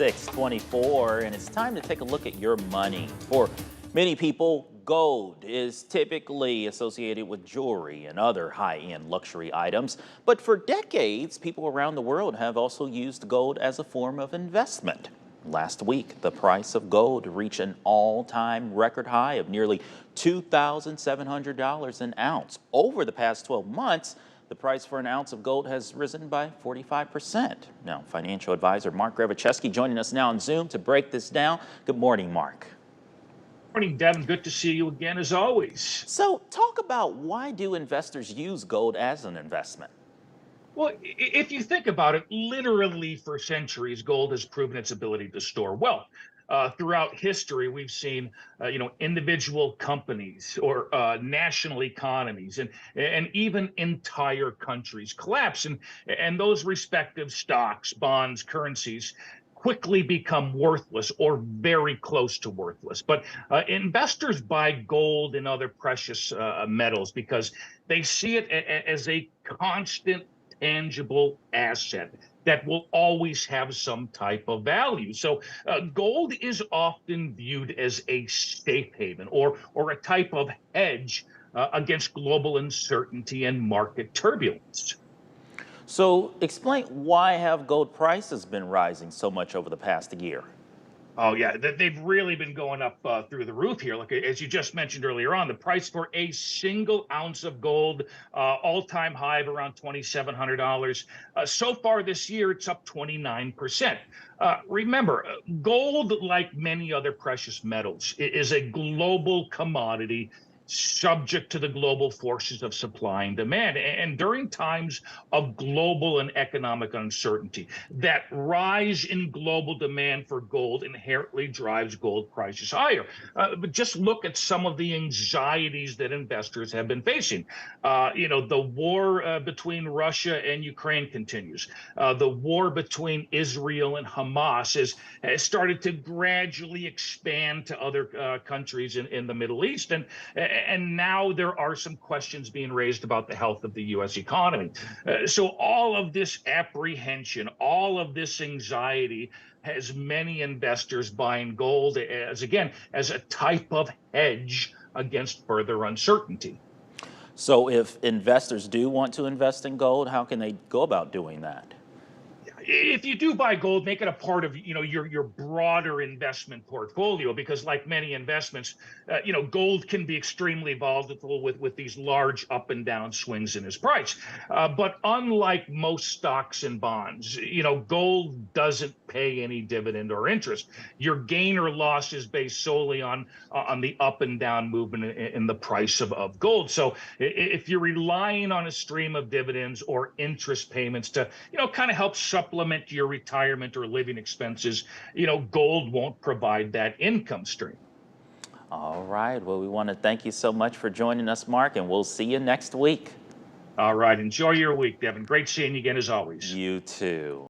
6:24, and it's time to take a look at your money. For many people, gold is typically associated with jewelry and other high-end luxury items. But for decades, people around the world have also used gold as a form of investment. Last week, the price of gold reached an all-time record high of nearly $2,700 an ounce. Over the past 12 months, the price for an ounce of gold has risen by 45%. Now, financial advisor Mark Gravicheski joining us now on Zoom to break this down. Good morning, Mark. Morning, Devin. Good to see you again, as always. So, talk about why do investors use gold as an investment? Well, if you think about it, literally for centuries, gold has proven its ability to store wealth. Throughout history, we've seen, individual companies or national economies and even entire countries collapse, and those respective stocks, bonds, currencies quickly become worthless or very close to worthless. But investors buy gold and other precious metals because they see it as a constant tangible asset that will always have some type of value. So gold is often viewed as a safe haven or a type of hedge against global uncertainty and market turbulence. So, explain why have gold prices been rising so much over the past year? Oh yeah, they've really been going up through the roof here. Look, as you just mentioned earlier on, the price for a single ounce of gold, all-time high of around $2,700. So far this year, it's up 29%. Remember, gold, like many other precious metals, is a global commodity subject to the global forces of supply and demand. And during times of global and economic uncertainty, that rise in global demand for gold inherently drives gold prices higher. But just look at some of the anxieties that investors have been facing. The war between Russia and Ukraine continues. The war between Israel and Hamas has started to gradually expand to other countries in the Middle East. And now there are some questions being raised about the health of the U.S. economy. So all of this apprehension, all of this anxiety has many investors buying gold as a type of hedge against further uncertainty. So, if investors do want to invest in gold, how can they go about doing that? If you do buy gold, make it a part of your broader investment portfolio, because like many investments, gold can be extremely volatile with these large up and down swings in its price. But unlike most stocks and bonds, gold doesn't pay any dividend or interest. Your gain or loss is based solely on the up and down movement in the price of gold. So if you're relying on a stream of dividends or interest payments to kind of help supplement your retirement or living expenses, gold won't provide that income stream. All right. Well, we want to thank you so much for joining us, Mark, and we'll see you next week. All right. Enjoy your week, Devin. Great seeing you again, as always. You too.